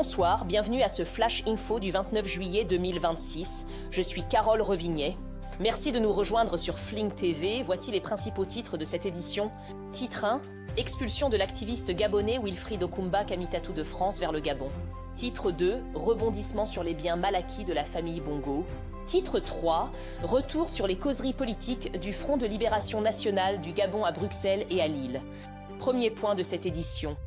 Bonsoir, bienvenue à ce Flash Info du 29 juillet 2026. Je suis Carole Revignet. Merci de nous rejoindre sur Fling TV. Voici les principaux titres de cette édition. Titre 1, expulsion de l'activiste gabonais Wilfried Okoumba Kamitatu de France vers le Gabon. Titre 2, rebondissement sur les biens mal acquis de la famille Bongo. Titre 3, retour sur les causeries politiques du Front de Libération Nationale du Gabon à Bruxelles et à Lille. Premier point de cette édition.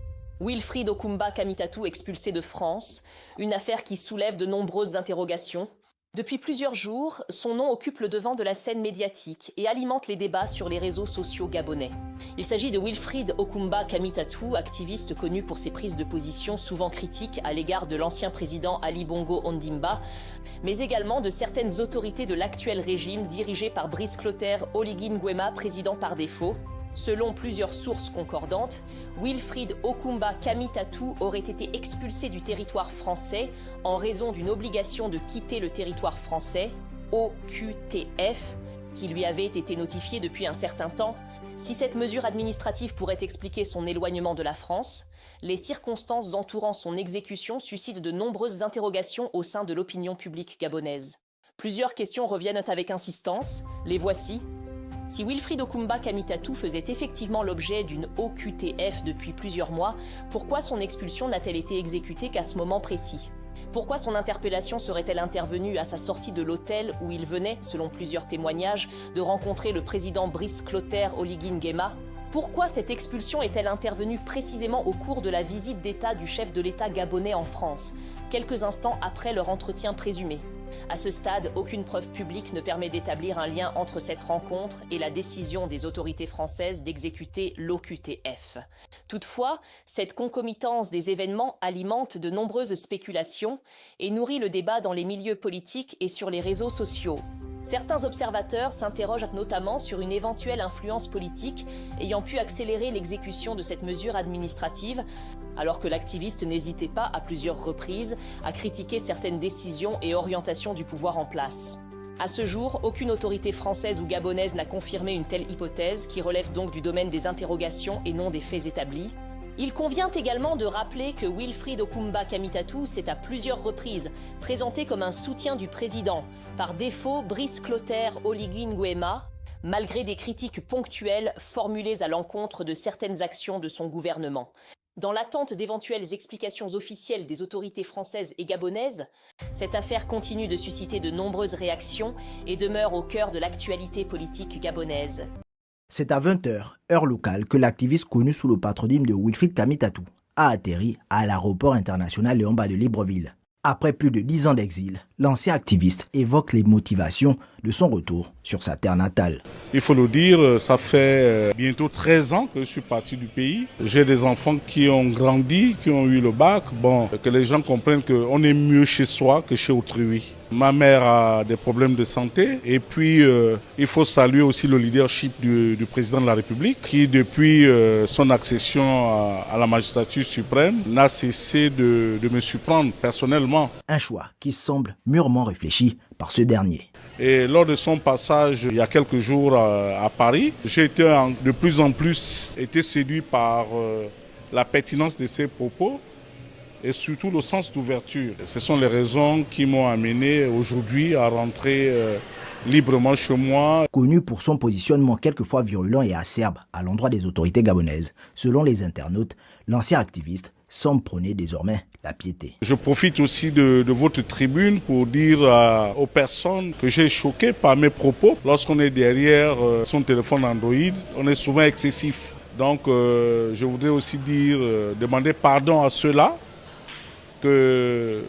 Wilfried Okoumba Kamitatu expulsé de France, une affaire qui soulève de nombreuses interrogations. Depuis plusieurs jours, son nom occupe le devant de la scène médiatique et alimente les débats sur les réseaux sociaux gabonais. Il s'agit de Wilfried Okoumba Kamitatu, activiste connu pour ses prises de position souvent critiques à l'égard de l'ancien président Ali Bongo Ondimba, mais également de certaines autorités de l'actuel régime dirigé par Brice Clotaire Oligui Nguema, président par défaut. Selon plusieurs sources concordantes, Wilfried Okoumba Kamitatu aurait été expulsé du territoire français en raison d'une obligation de quitter le territoire français, OQTF, qui lui avait été notifiée depuis un certain temps. Si cette mesure administrative pourrait expliquer son éloignement de la France, les circonstances entourant son exécution suscitent de nombreuses interrogations au sein de l'opinion publique gabonaise. Plusieurs questions reviennent avec insistance, les voici. Si Wilfried Okoumba Kamitatu faisait effectivement l'objet d'une OQTF depuis plusieurs mois, pourquoi son expulsion n'a-t-elle été exécutée qu'à ce moment précis ? Pourquoi son interpellation serait-elle intervenue à sa sortie de l'hôtel où il venait, selon plusieurs témoignages, de rencontrer le président Brice Clotaire Oligui Nguema ? Pourquoi cette expulsion est-elle intervenue précisément au cours de la visite d'État du chef de l'État gabonais en France, quelques instants après leur entretien présumé ? À ce stade, aucune preuve publique ne permet d'établir un lien entre cette rencontre et la décision des autorités françaises d'exécuter l'OQTF. Toutefois, cette concomitance des événements alimente de nombreuses spéculations et nourrit le débat dans les milieux politiques et sur les réseaux sociaux. Certains observateurs s'interrogent notamment sur une éventuelle influence politique ayant pu accélérer l'exécution de cette mesure administrative, alors que l'activiste n'hésitait pas à plusieurs reprises à critiquer certaines décisions et orientations du pouvoir en place. À ce jour, aucune autorité française ou gabonaise n'a confirmé une telle hypothèse, qui relève donc du domaine des interrogations et non des faits établis. Il convient également de rappeler que Wilfried Okoumba Kamitatu s'est à plusieurs reprises présenté comme un soutien du président, par défaut Brice Clotaire Oligui Nguema, malgré des critiques ponctuelles formulées à l'encontre de certaines actions de son gouvernement. Dans l'attente d'éventuelles explications officielles des autorités françaises et gabonaises, cette affaire continue de susciter de nombreuses réactions et demeure au cœur de l'actualité politique gabonaise. C'est à 20h, heure locale, que l'activiste connu sous le patronyme de Wilfried Kamitatu a atterri à l'aéroport international Léon-Mba de Libreville. Après plus de 10 ans d'exil, l'ancien activiste évoque les motivations de son retour sur sa terre natale. Il faut le dire, ça fait bientôt 13 ans que je suis parti du pays. J'ai des enfants qui ont grandi, qui ont eu le bac. Que les gens comprennent qu'on est mieux chez soi que chez autrui. Ma mère a des problèmes de santé et puis il faut saluer aussi le leadership du président de la République qui, depuis son accession à la magistrature suprême, n'a cessé de me surprendre personnellement. Un choix qui semble mûrement réfléchi par ce dernier. Et lors de son passage il y a quelques jours à Paris, j'ai été de plus en plus séduit par la pertinence de ses propos et surtout le sens d'ouverture. Ce sont les raisons qui m'ont amené aujourd'hui à rentrer librement chez moi. Connu pour son positionnement quelquefois virulent et acerbe à l'endroit des autorités gabonaises, selon les internautes, l'ancien activiste semble prôner désormais la piété. Je profite aussi de votre tribune pour dire aux personnes que j'ai choquées par mes propos. Lorsqu'on est derrière son téléphone Android, on est souvent excessif. Donc je voudrais aussi demander pardon à ceux-là que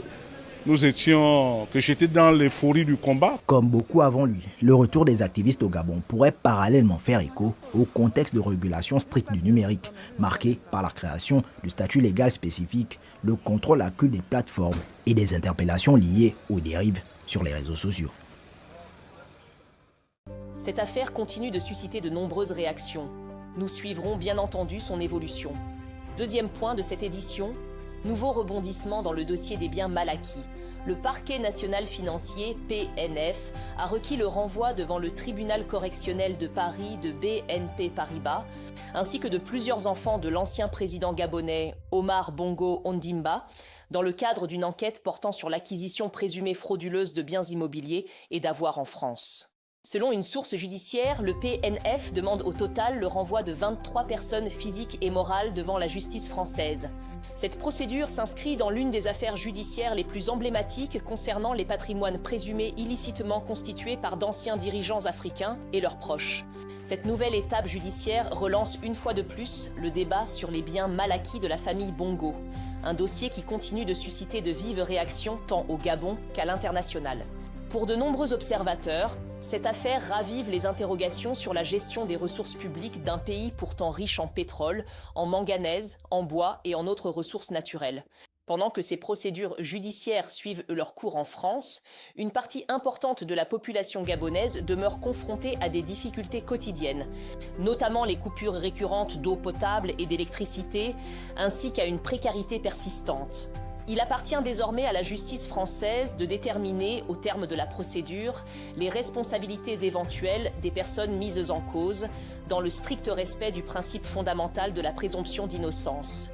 j'étais dans l'euphorie du combat. Comme beaucoup avant lui, le retour des activistes au Gabon pourrait parallèlement faire écho au contexte de régulation stricte du numérique, marqué par la création du statut légal spécifique, le contrôle accru des plateformes et des interpellations liées aux dérives sur les réseaux sociaux. Cette affaire continue de susciter de nombreuses réactions. Nous suivrons bien entendu son évolution. Deuxième point de cette édition, Nouveau rebondissement dans le dossier des biens mal acquis. Le parquet national financier, PNF, a requis le renvoi devant le tribunal correctionnel de Paris de BNP Paribas, ainsi que de plusieurs enfants de l'ancien président gabonais Omar Bongo Ondimba, dans le cadre d'une enquête portant sur l'acquisition présumée frauduleuse de biens immobiliers et d'avoirs en France. Selon une source judiciaire, le PNF demande au total le renvoi de 23 personnes physiques et morales devant la justice française. Cette procédure s'inscrit dans l'une des affaires judiciaires les plus emblématiques concernant les patrimoines présumés illicitement constitués par d'anciens dirigeants africains et leurs proches. Cette nouvelle étape judiciaire relance une fois de plus le débat sur les biens mal acquis de la famille Bongo, un dossier qui continue de susciter de vives réactions tant au Gabon qu'à l'international. Pour de nombreux observateurs, cette affaire ravive les interrogations sur la gestion des ressources publiques d'un pays pourtant riche en pétrole, en manganèse, en bois et en autres ressources naturelles. Pendant que ces procédures judiciaires suivent leur cours en France, une partie importante de la population gabonaise demeure confrontée à des difficultés quotidiennes, notamment les coupures récurrentes d'eau potable et d'électricité, ainsi qu'à une précarité persistante. Il appartient désormais à la justice française de déterminer, au terme de la procédure, les responsabilités éventuelles des personnes mises en cause, dans le strict respect du principe fondamental de la présomption d'innocence.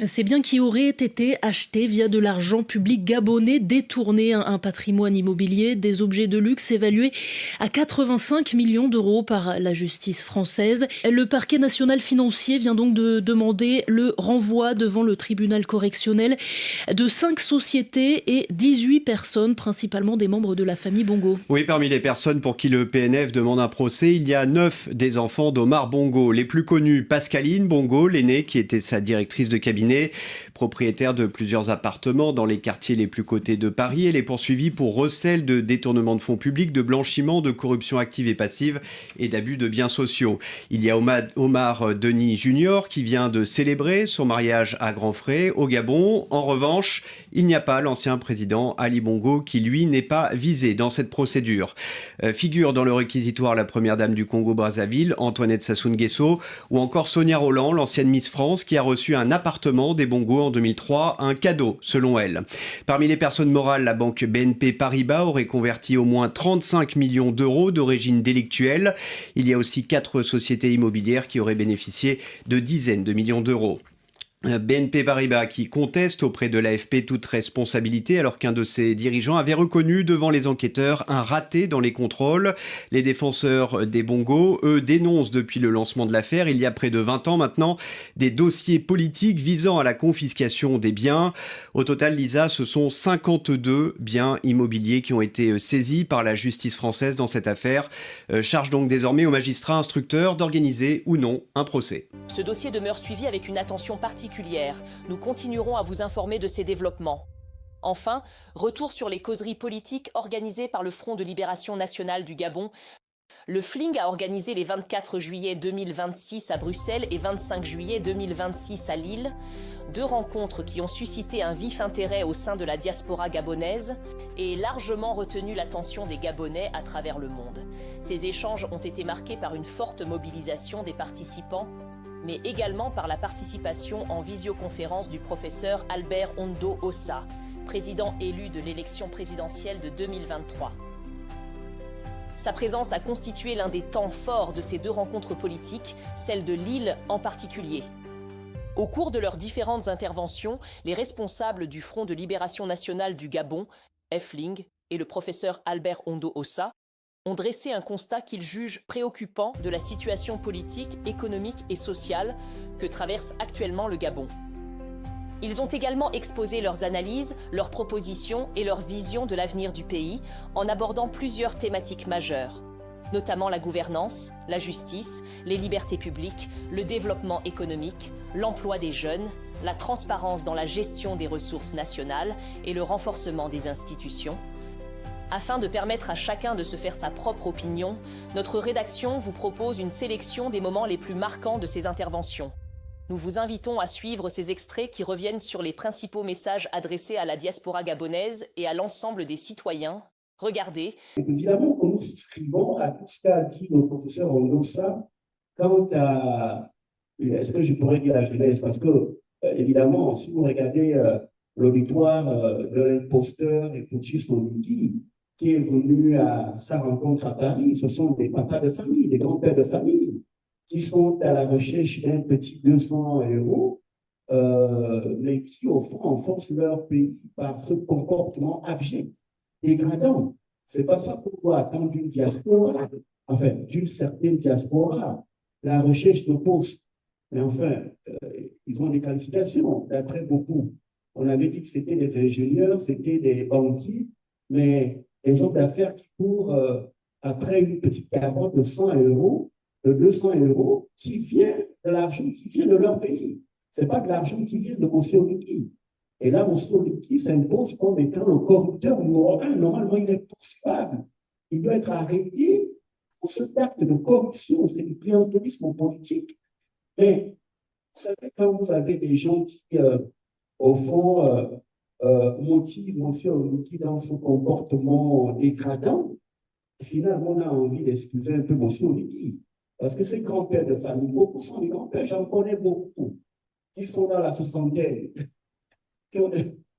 Ces biens qui auraient été achetés via de l'argent public gabonais, détourné un patrimoine immobilier, des objets de luxe évalués à 85 millions d'euros par la justice française. Le parquet national financier vient donc de demander le renvoi devant le tribunal correctionnel de 5 sociétés et 18 personnes, principalement des membres de la famille Bongo. Oui, parmi les personnes pour qui le PNF demande un procès, il y a 9 des enfants d'Omar Bongo. Les plus connus, Pascaline Bongo, l'aînée qui était sa directrice de cabinet, propriétaire de plusieurs appartements dans les quartiers les plus cotés de Paris. Elle est poursuivie pour recel de détournement de fonds publics, de blanchiment, de corruption active et passive et d'abus de biens sociaux. Il y a Omar Denis Junior qui vient de célébrer son mariage à grands frais au Gabon. En revanche, il n'y a pas l'ancien président Ali Bongo qui, lui, n'est pas visé dans cette procédure. Figure dans le réquisitoire la première dame du Congo-Brazzaville, Antoinette Sassou Nguesso, ou encore Sonia Rolland, l'ancienne Miss France, qui a reçu un appartement des Bongo en 2003, un cadeau selon elle. Parmi les personnes morales, la banque BNP Paribas aurait converti au moins 35 millions d'euros d'origine délictuelle. Il y a aussi 4 sociétés immobilières qui auraient bénéficié de dizaines de millions d'euros. BNP Paribas qui conteste auprès de l'AFP toute responsabilité alors qu'un de ses dirigeants avait reconnu devant les enquêteurs un raté dans les contrôles. Les défenseurs des Bongo, eux, dénoncent depuis le lancement de l'affaire, il y a près de 20 ans maintenant, des dossiers politiques visant à la confiscation des biens. Au total, Lisa, ce sont 52 biens immobiliers qui ont été saisis par la justice française dans cette affaire. Charge donc désormais aux magistrats instructeurs d'organiser ou non un procès. Ce dossier demeure suivi avec une attention particulière. Nous continuerons à vous informer de ces développements. Enfin, retour sur les causeries politiques organisées par le Front de Libération Nationale du Gabon. Le FLING a organisé les 24 juillet 2026 à Bruxelles et 25 juillet 2026 à Lille, 2 rencontres qui ont suscité un vif intérêt au sein de la diaspora gabonaise et largement retenu l'attention des Gabonais à travers le monde. Ces échanges ont été marqués par une forte mobilisation des participants, mais également par la participation en visioconférence du professeur Albert Ondo Ossa, président élu de l'élection présidentielle de 2023. Sa présence a constitué l'un des temps forts de ces 2 rencontres politiques, celle de Lille en particulier. Au cours de leurs différentes interventions, les responsables du Front de Libération Nationale du Gabon, FLING, et le professeur Albert Ondo Ossa, ont dressé un constat qu'ils jugent préoccupant de la situation politique, économique et sociale que traverse actuellement le Gabon. Ils ont également exposé leurs analyses, leurs propositions et leurs visions de l'avenir du pays en abordant plusieurs thématiques majeures, notamment la gouvernance, la justice, les libertés publiques, le développement économique, l'emploi des jeunes, la transparence dans la gestion des ressources nationales et le renforcement des institutions. Afin de permettre à chacun de se faire sa propre opinion, notre rédaction vous propose une sélection des moments les plus marquants de ces interventions. Nous vous invitons à suivre ces extraits qui reviennent sur les principaux messages adressés à la diaspora gabonaise et à l'ensemble des citoyens. Regardez. Évidemment que nous souscrivons à tout ce qu'a dit le professeur Ondossa quant à, est-ce que je pourrais dire la jeunesse, parce que évidemment, si vous regardez l'auditoire de l'imposteur et putschiste Oligui, qui est venu à sa rencontre à Paris, ce sont des papas de famille, des grands-pères de famille, qui sont à la recherche d'un petit 200 euros, mais qui, au fond, enfoncent leur pays par ce comportement abject, dégradant. C'est pas ça pourquoi attendre d'une diaspora, enfin, d'une certaine diaspora, la recherche de postes. Mais enfin, ils ont des qualifications, d'après beaucoup. On avait dit que c'était des ingénieurs, c'était des banquiers, mais les hommes d'affaires qui courent après une petite carotte de 100 euros, de 200 euros, qui vient de l'argent qui vient de leur pays. Ce n'est pas de l'argent qui vient de M. Oligui. Et là, M. Oligui s'impose comme étant le corrupteur numéro un. Normalement, il est poursuivable. Il doit être arrêté pour cet acte de corruption. C'est du clientélisme politique. Mais vous savez, quand vous avez des gens qui, au fond, motivent M. Oligui dans son comportement dégradant, finalement, on a envie d'excuser un peu M. Oligui. Parce que ces grands-pères de famille, beaucoup sont des grands-pères, j'en connais beaucoup, qui sont dans la soixantaine.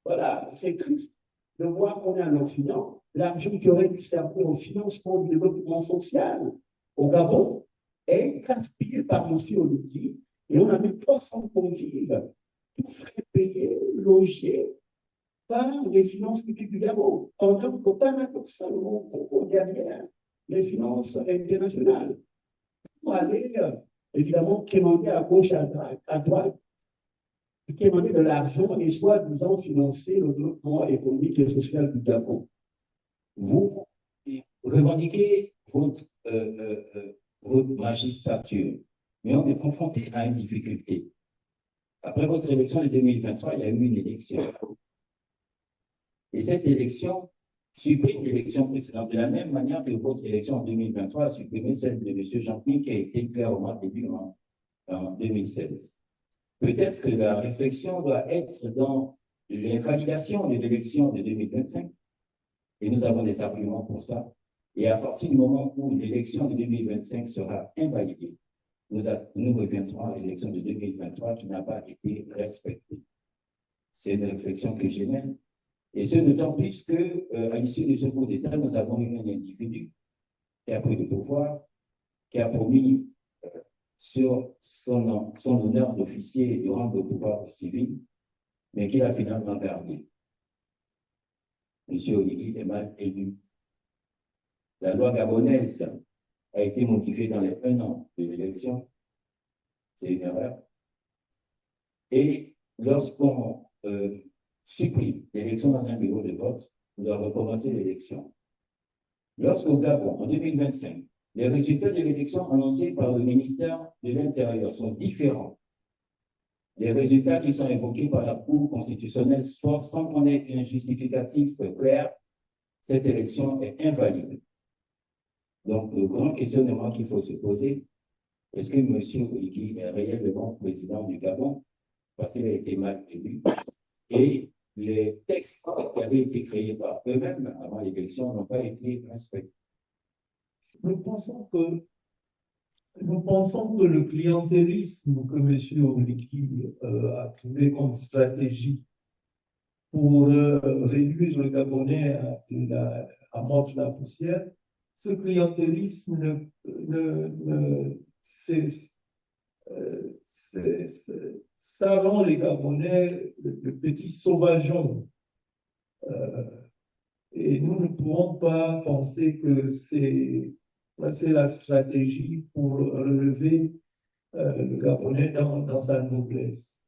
Voilà, c'est triste de voir qu'on est en Occident, l'argent qui aurait dû servir au financement du développement social au Gabon est gaspillé par M. Oligui et on a mis 300 convives pour faire payer, loger par les finances publiques du Gabon, pendant que paradoxalement, derrière les finances internationales, pour aller évidemment quémander à gauche, à droite, quémander de l'argent et soi-disant financer le développement économique et social du Gabon. Vous revendiquez votre magistrature, mais on est confronté à une difficulté. Après votre élection de 2023, il y a eu une élection. Et cette élection supprime l'élection précédente de la même manière que votre élection en 2023 a supprimé celle de M. Jean-Pierre qui a été clairement élu en 2016. Peut-être que la réflexion doit être dans l'invalidation de l'élection de 2025. Et nous avons des arguments pour ça. Et à partir du moment où l'élection de 2025 sera invalidée, nous reviendrons à l'élection de 2023 qui n'a pas été respectée. C'est une réflexion que j'émets. Et ce, d'autant plus qu'à l'issue de ce coup d'État, nous avons eu un individu qui a pris le pouvoir, qui a promis sur son honneur d'officier de rendre le pouvoir civil, mais qui l'a finalement gardé. M. Oligui est mal élu. La loi gabonaise a été modifiée dans les 1 an de l'élection. C'est une erreur. Et lorsqu'on supprime l'élection dans un bureau de vote, on doit recommencer l'élection. Lorsqu'au Gabon, en 2025, les résultats de l'élection annoncés par le ministère de l'Intérieur sont différents des résultats qui sont évoqués par la Cour constitutionnelle, soit sans qu'on ait un justificatif clair, cette élection est invalide. Donc, le grand questionnement qu'il faut se poser, est-ce que M. Oligui est réellement président du Gabon parce qu'il a été mal élu et les textes qui avaient été créés par eux-mêmes avant l'élection n'ont pas été respectés? Nous pensons que le clientélisme que M. Oligui a trouvé comme stratégie pour réduire le Gabonais à mort de la poussière, ce clientélisme ça rend les Gabonais de petits sauvageons. Et nous ne pouvons pas penser que c'est la stratégie pour relever le Gabonais dans sa noblesse.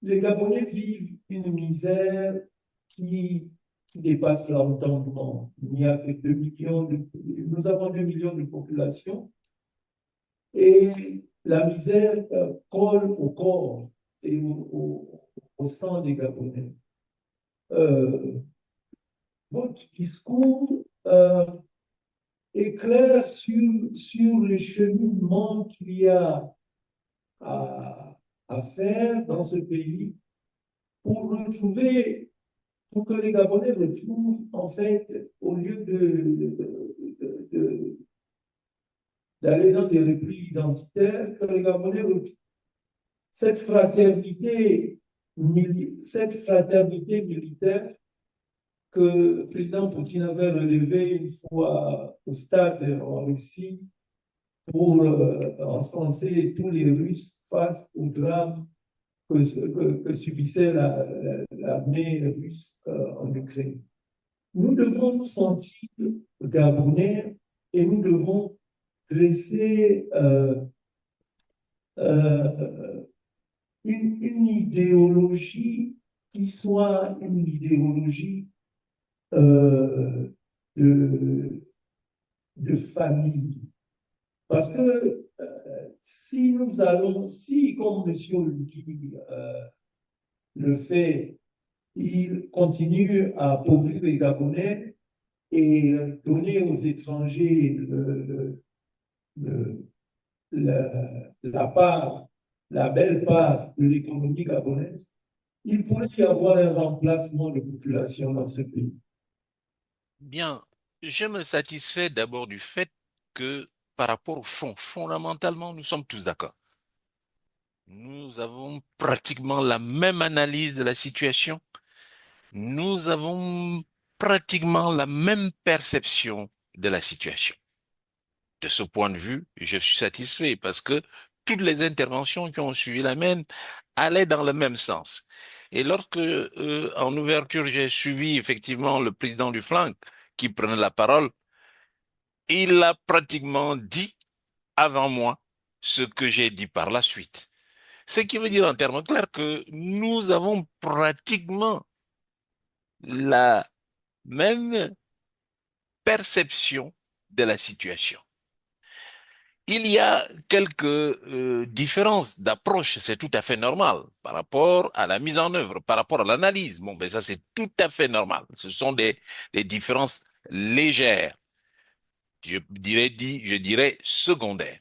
Les Gabonais vivent une misère qui dépasse l'entendement. Il n'y a que 2 millions nous avons 2 millions de population et la misère colle au corps et au sang des Gabonais. Votre discours est clair sur le cheminement qu'il y a à faire dans ce pays pour que les Gabonais retrouvent, en fait, au lieu d'aller dans des replis identitaires, que les Gabonais retrouvent cette fraternité militaire que le président Poutine avait relevée une fois au stade en Russie pour encenser tous les Russes face au drame que subissait l'armée russe en Ukraine. Nous devons nous sentir gabonais et nous devons dresser une idéologie qui soit une idéologie de famille. Parce que si comme M. Luki le fait, il continue à appauvrir les Gabonais et donner aux étrangers la belle part de l'économie gabonaise, il pourrait y avoir un remplacement de population dans ce pays. Bien, je me satisfais d'abord du fait que par rapport au fond, fondamentalement, nous sommes tous d'accord. Nous avons pratiquement la même analyse de la situation. Nous avons pratiquement la même perception de la situation. De ce point de vue, je suis satisfait parce que toutes les interventions qui ont suivi la mienne allaient dans le même sens. Et lorsque, en ouverture, j'ai suivi effectivement le président du flanc qui prenait la parole, il a pratiquement dit avant moi ce que j'ai dit par la suite. Ce qui veut dire en termes clairs que nous avons pratiquement la même perception de la situation. Il y a quelques différences d'approche, c'est tout à fait normal par rapport à la mise en œuvre, par rapport à l'analyse. Bon, ben ça c'est tout à fait normal. Ce sont des différences légères, je dirais secondaires.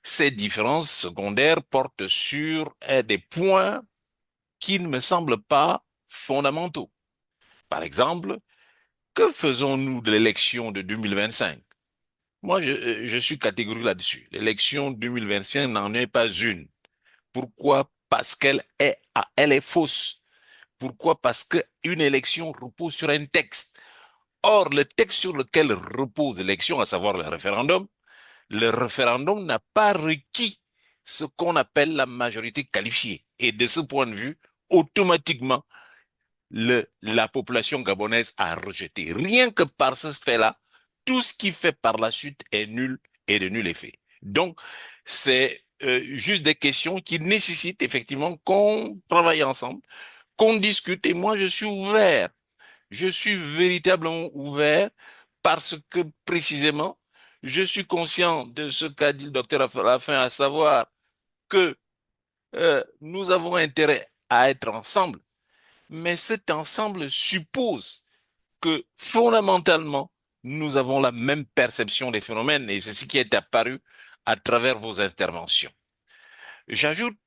Ces différences secondaires portent sur des points qui ne me semblent pas fondamentaux. Par exemple, que faisons-nous de l'élection de 2025? Moi, je suis catégorique là-dessus. L'élection 2025 n'en est pas une. Pourquoi? Parce elle est fausse. Pourquoi? Parce qu'une élection repose sur un texte. Or, le texte sur lequel repose l'élection, à savoir le référendum n'a pas requis ce qu'on appelle la majorité qualifiée. Et de ce point de vue, automatiquement, la population gabonaise a rejeté. Rien que par ce fait-là, tout ce qui fait par la suite est nul et de nul effet. Donc, c'est juste des questions qui nécessitent effectivement qu'on travaille ensemble, qu'on discute. Et moi, je suis ouvert. Je suis véritablement ouvert parce que précisément, je suis conscient de ce qu'a dit le docteur à la fin, à savoir que nous avons intérêt à être ensemble, mais cet ensemble suppose que fondamentalement, nous avons la même perception des phénomènes et c'est ce qui est apparu à travers vos interventions. J'ajoute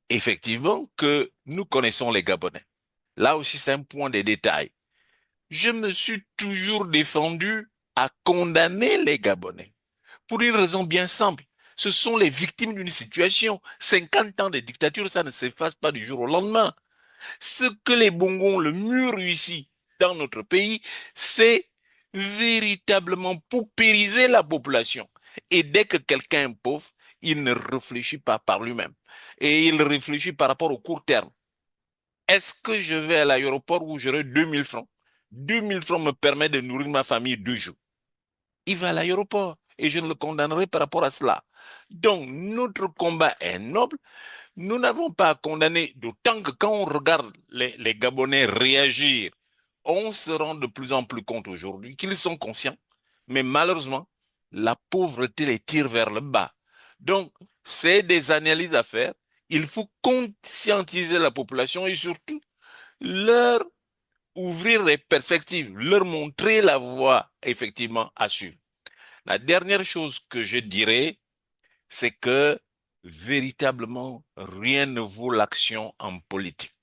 effectivement que nous connaissons les Gabonais. Là aussi, c'est un point de détail. Je me suis toujours défendu à condamner les Gabonais pour une raison bien simple. Ce sont les victimes d'une situation. 50 ans de dictature, ça ne s'efface pas du jour au lendemain. Ce que les Bongos ont le mieux réussi dans notre pays, c'est véritablement paupériser la population. Et dès que quelqu'un est pauvre, il ne réfléchit pas par lui-même. Et il réfléchit par rapport au court terme. Est-ce que je vais à l'aéroport où j'aurai 2000 francs? 2000 francs me permettent de nourrir ma famille 2 jours. Il va à l'aéroport et je ne le condamnerai par rapport à cela. Donc, notre combat est noble. Nous n'avons pas à condamner, d'autant que quand on regarde les Gabonais réagir, on se rend de plus en plus compte aujourd'hui qu'ils sont conscients, mais malheureusement, la pauvreté les tire vers le bas. Donc, c'est des analyses à faire. Il faut conscientiser la population et surtout leur ouvrir les perspectives, leur montrer la voie effectivement à suivre. La dernière chose que je dirais, c'est que véritablement, rien ne vaut l'action en politique.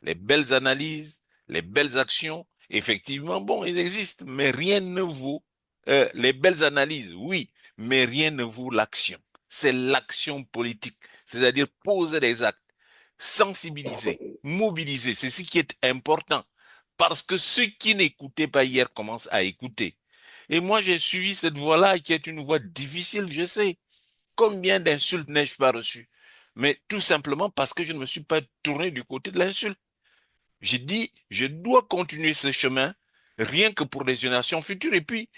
Les belles analyses, les belles actions, effectivement, bon, ils existent, mais rien ne vaut les belles analyses, oui, mais rien ne vaut l'action. C'est l'action politique, c'est-à-dire poser des actes, sensibiliser, mobiliser. C'est ce qui est important. Parce que ceux qui n'écoutaient pas hier commencent à écouter. Et moi, j'ai suivi cette voie-là qui est une voie difficile, je sais. Combien d'insultes n'ai-je pas reçues? Mais tout simplement parce que je ne me suis pas tourné du côté de l'insulte. J'ai dit, je dois continuer ce chemin, rien que pour les générations futures. Et puis,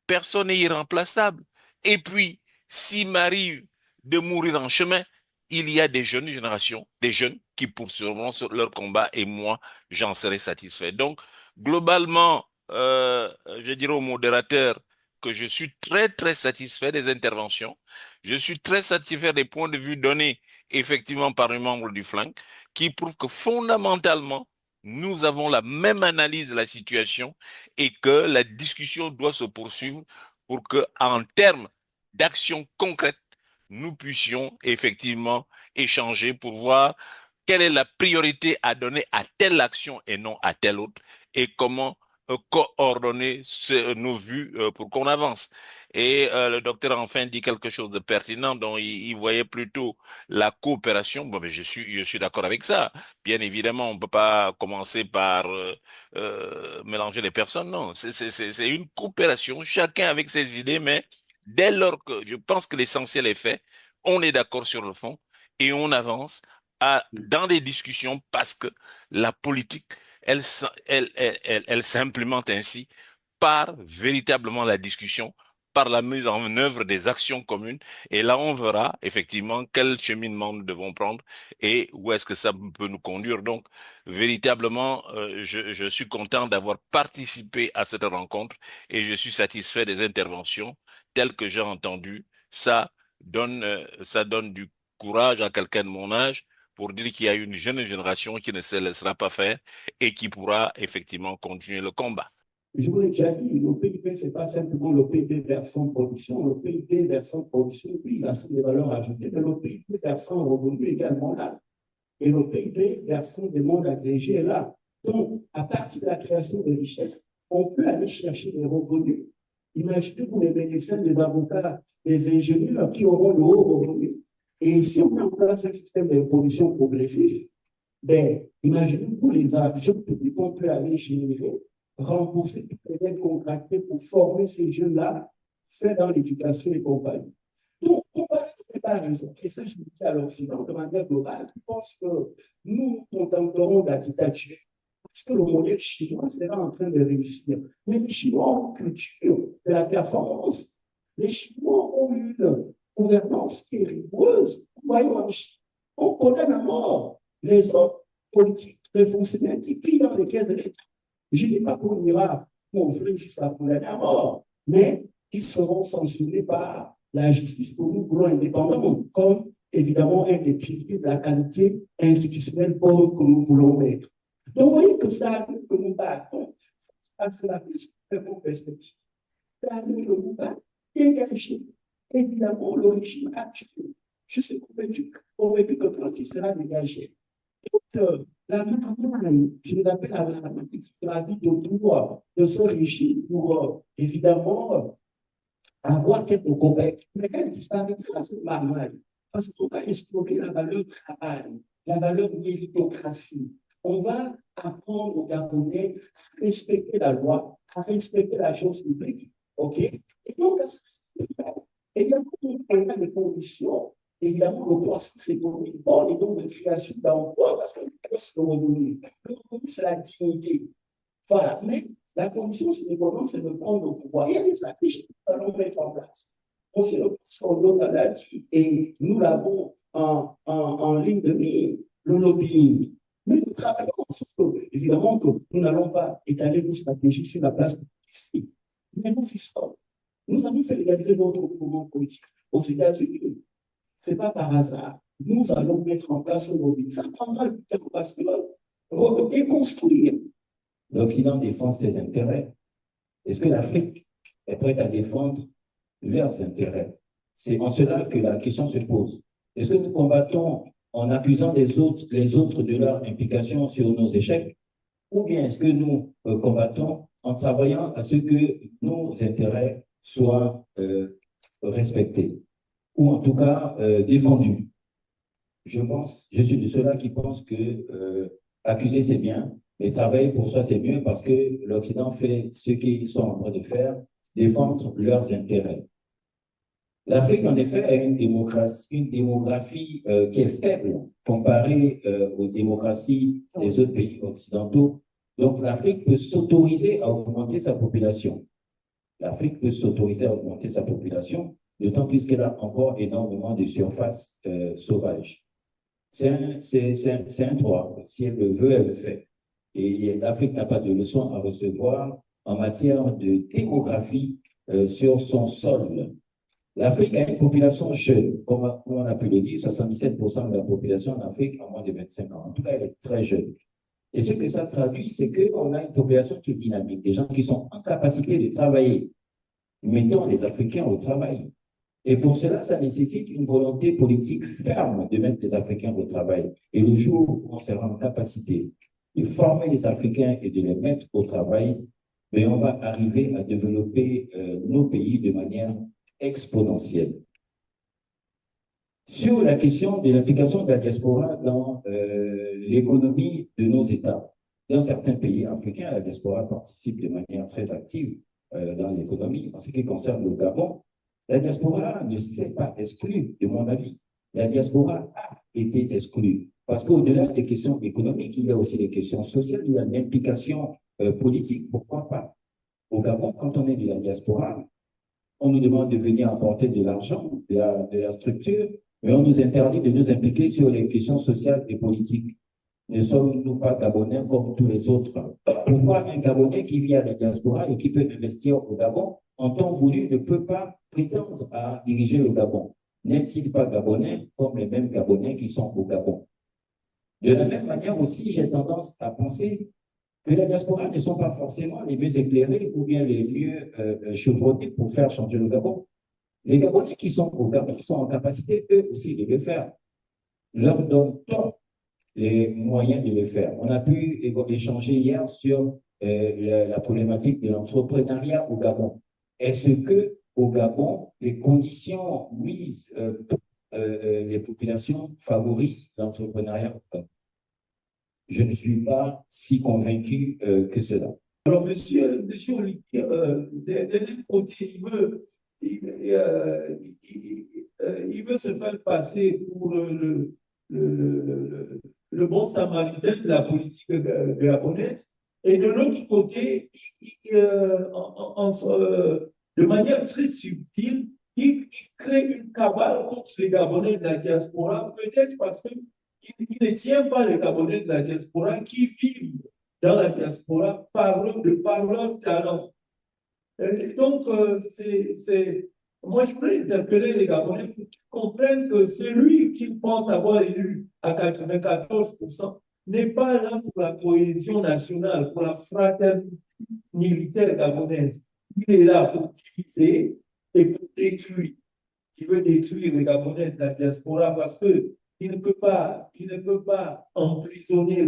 personne n'est irremplaçable. Et puis, s'il m'arrive de mourir en chemin, il y a des jeunes générations, des jeunes qui poursuivront leur combat et moi, j'en serai satisfait. Donc, globalement, je dirais au modérateur que je suis très, très satisfait des interventions. Je suis très satisfait des points de vue donnés effectivement par les membres du flanc qui prouvent que fondamentalement, nous avons la même analyse de la situation et que la discussion doit se poursuivre pour que, en termes d'action concrète, nous puissions effectivement échanger pour voir quelle est la priorité à donner à telle action et non à telle autre et comment coordonner nos vues pour qu'on avance. Et le docteur enfin dit quelque chose de pertinent dont il voyait plutôt la coopération. Bon, mais je suis d'accord avec ça. Bien évidemment, on ne peut pas commencer par mélanger les personnes. Non, c'est une coopération, chacun avec ses idées, mais dès lors que je pense que l'essentiel est fait, on est d'accord sur le fond et on avance dans des discussions parce que la politique, elle s'implémente ainsi par véritablement la discussion, par la mise en œuvre des actions communes. Et là, on verra effectivement quel cheminement nous devons prendre et où est-ce que ça peut nous conduire. Donc, véritablement, je suis content d'avoir participé à cette rencontre et je suis satisfait des interventions telles que j'ai entendues. Ça donne du courage à quelqu'un de mon âge pour dire qu'il y a une jeune génération qui ne se laissera pas faire et qui pourra effectivement continuer le combat. Je vous l'ai déjà dit, le PIB, ce n'est pas simplement le PIB versant production. Le PIB versant production, oui, il a des valeurs ajoutées, mais le PIB versant revenu également là. Et le PIB versant des mondes agrégés est là. Donc, à partir de la création de richesses, on peut aller chercher des revenus. Imaginez-vous les médecins, les avocats, les ingénieurs qui auront le haut revenu. Et si on met en place un système de production progressif, ben, imaginez-vous les argents publics qu'on peut aller générer, rembourser toutes les dettes contractées pour former ces jeunes-là, faire dans l'éducation et compagnie. Donc, on va se préparer. Et ça, je le dis à l'Occident, de manière globale, je pense que nous nous contenterons de la dictature. Parce que le modèle chinois sera en train de réussir. Mais les Chinois ont une culture de la performance. Les Chinois ont une gouvernance qui est rigoureuse. Voyons en Chine, on condamne à mort les hommes politiques, les fonctionnaires qui pillent dans les caisses de l'État. Je ne dis pas qu'on ira conflit jusqu'à condamner à mort, mais ils seront censurés par la justice que nous voulons indépendamment, comme évidemment un des piliers de la qualité institutionnelle que nous voulons mettre. Donc, vous voyez que ça arrive que nous battons, parce que la perspective. Ça arrive que nous battons, dégager évidemment le régime actuel. Je suis convaincu que quand il sera dégagé, la marmaille, je l'appelle la vie de droit de ce régime pour évidemment avoir quelques copains. Mais elle disparaîtra, cette marmaille, parce qu'on va explorer la valeur travail, la valeur méritocratie. On va apprendre aux Gabonais à respecter la loi, à respecter la chose publique. OK? Et donc, évidemment, on a des conditions, évidemment, de croissance économique bonne et donc de création d'emplois, parce que le revenu, c'est la dignité. Voilà. Mais la condition, c'est de prendre le pouvoir. Il y a des stratégies que nous allons mettre en place. On s'est dit, et nous l'avons en ligne de mire, le lobbying. Mais nous travaillons, sauf que, évidemment, que nous n'allons pas étaler nos stratégies sur la place de l'industrie. Mais nous y sommes. Nous avons fait légaliser notre mouvement politique aux États-Unis. Ce n'est pas par hasard. Nous allons mettre en place un lobbying. Ça prendra du temps parce que déconstruire. L'Occident défend ses intérêts. Est-ce que l'Afrique est prête à défendre leurs intérêts? C'est en cela que la question se pose. Est-ce que nous combattons en accusant les autres de leur implication sur nos échecs, ou bien est-ce que nous combattons en travaillant à ce que nos intérêts soient respectés? ou en tout cas défendu. Je suis de ceux-là qui pensent que accuser c'est bien, mais travailler pour soi c'est mieux parce que l'Occident fait ce qu'ils sont en train de faire, défendre leurs intérêts. L'Afrique, en effet, a une démographie qui est faible comparée aux démocraties des autres pays occidentaux. Donc, l'Afrique peut s'autoriser à augmenter sa population. L'Afrique peut s'autoriser à augmenter sa population, d'autant plus qu'elle a encore énormément de surface sauvage. C'est un droit. Si elle le veut, elle le fait. Et l'Afrique n'a pas de leçons à recevoir en matière de démographie sur son sol. L'Afrique a une population jeune, comme on a pu le dire, 77% de la population en Afrique a moins de 25 ans. En tout cas, elle est très jeune. Et ce que ça traduit, c'est qu'on a une population qui est dynamique, des gens qui sont en capacité de travailler. Mettons les Africains au travail. Et pour cela, ça nécessite une volonté politique ferme de mettre les Africains au travail. Et le jour où on sera en capacité de former les Africains et de les mettre au travail, mais on va arriver à développer nos pays de manière exponentielle. Sur la question de l'implication de la diaspora dans l'économie de nos États, dans certains pays africains, la diaspora participe de manière très active dans l'économie. En ce qui concerne le Gabon, la diaspora ne s'est pas exclue, de mon avis. La diaspora a été exclue. Parce qu'au-delà des questions économiques, il y a aussi des questions sociales, il y a une implication politique. Pourquoi pas? Au Gabon, quand on est de la diaspora, on nous demande de venir apporter de l'argent, de la structure, mais on nous interdit de nous impliquer sur les questions sociales et politiques. Ne sommes-nous pas Gabonais comme tous les autres? Pourquoi un Gabonais qui vit à la diaspora et qui peut investir au Gabon, en temps voulu, ne peut pas prétendre à diriger le Gabon? N'est-il pas Gabonais comme les mêmes Gabonais qui sont au Gabon? De la même manière aussi, j'ai tendance à penser que la diaspora ne sont pas forcément les mieux éclairés ou bien les mieux chevronnés pour faire changer le Gabon. Les Gabonais qui sont au Gabon sont en capacité, eux aussi, de le faire. Leur donne-t-on les moyens de le faire? On a pu échanger hier sur la problématique de l'entrepreneuriat au Gabon. Est-ce que au Gabon, les conditions mises pour les populations favorisent l'entrepreneuriat au Gabon? Je ne suis pas si convaincu que cela. Alors, monsieur Olivier, d'un côté, il veut se faire passer pour le bon samaritain de la politique gabonaise, et de l'autre côté, de manière très subtile, il crée une cabale contre les Gabonais de la diaspora, peut-être parce qu'il ne tient pas les Gabonais de la diaspora qui vivent dans la diaspora par leur talent. Donc, moi, je voulais interpeller les Gabonais pour qu'ils comprennent que celui qu'ils pensent avoir élu à 94% n'est pas là pour la cohésion nationale, pour la fraternité militaire gabonaise. Il est là pour diviser et pour détruire. Il veut détruire les Gabonais de la diaspora parce que il ne peut pas emprisonner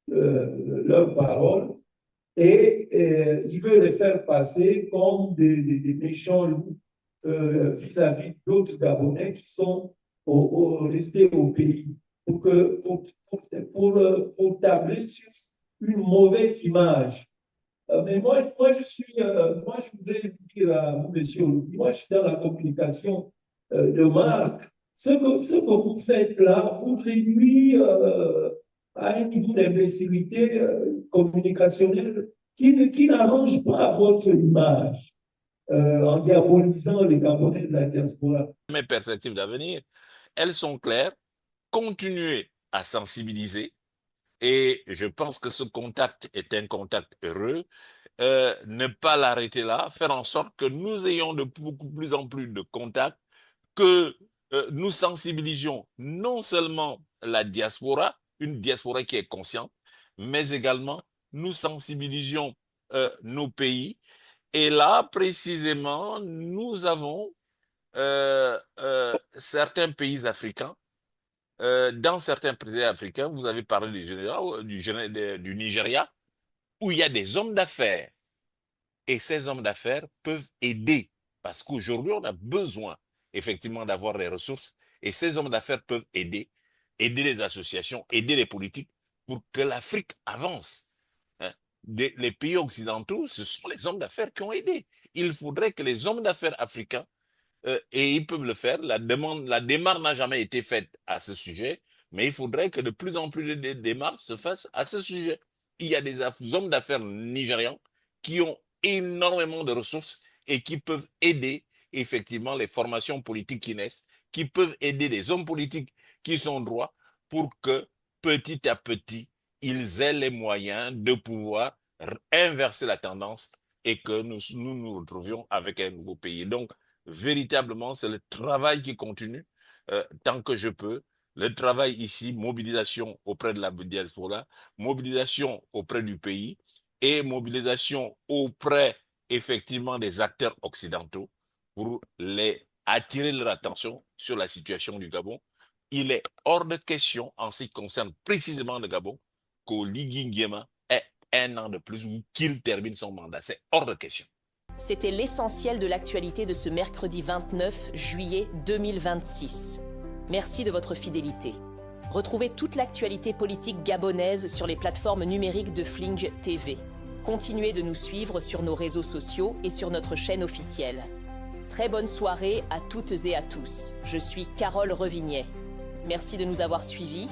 leurs paroles, et il veut les faire passer comme des méchants loups vis-à-vis d'autres Gabonais qui sont restés au pays pour tabler sur une mauvaise image. Mais moi, je voudrais dire à monsieur Olivier, moi, je suis dans la communication de marque. Ce que vous faites là, vous réduit à un niveau d'imbécilité communicationnelle qui n'arrange pas votre image en diabolisant les Gabonais de la diaspora. Mes perspectives d'avenir, elles sont claires. Continuer à sensibiliser, et je pense que ce contact est un contact heureux. Ne pas l'arrêter là, faire en sorte que nous ayons de plus en plus de contacts, que nous sensibilisions non seulement la diaspora, une diaspora qui est consciente, mais également nous sensibilisions nos pays. Et là, précisément, nous avons certains pays africains. Dans certains pays africains, vous avez parlé du Nigeria, où il y a des hommes d'affaires. Et ces hommes d'affaires peuvent aider Parce qu'aujourd'hui, on a besoin effectivement d'avoir les ressources et ces hommes d'affaires peuvent aider les associations, aider les politiques pour que l'Afrique avance. Hein. Les pays occidentaux, ce sont les hommes d'affaires qui ont aidé. Il faudrait que les hommes d'affaires africains, et ils peuvent le faire, la démarche n'a jamais été faite à ce sujet, mais il faudrait que de plus en plus de démarches se fassent à ce sujet. Il y a des hommes d'affaires nigérians qui ont énormément de ressources et qui peuvent aider effectivement les formations politiques qui naissent, qui peuvent aider les hommes politiques qui sont droits pour que petit à petit, ils aient les moyens de pouvoir inverser la tendance et que nous retrouvions avec un nouveau pays. Donc, véritablement, c'est le travail qui continue tant que je peux. Le travail ici, mobilisation auprès de la diaspora, mobilisation auprès du pays et mobilisation auprès effectivement des acteurs occidentaux pour attirer leur attention sur la situation du Gabon. Il est hors de question, en ce qui concerne précisément le Gabon, qu'Oligui Nguema ait un an de plus ou qu'il termine son mandat. C'est hors de question. C'était l'essentiel de l'actualité de ce mercredi 29 juillet 2026. Merci de votre fidélité. Retrouvez toute l'actualité politique gabonaise sur les plateformes numériques de Fling TV. Continuez de nous suivre sur nos réseaux sociaux et sur notre chaîne officielle. Très bonne soirée à toutes et à tous. Je suis Carole Revignet. Merci de nous avoir suivis.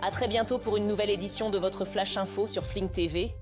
À très bientôt pour une nouvelle édition de votre Flash Info sur Fling TV.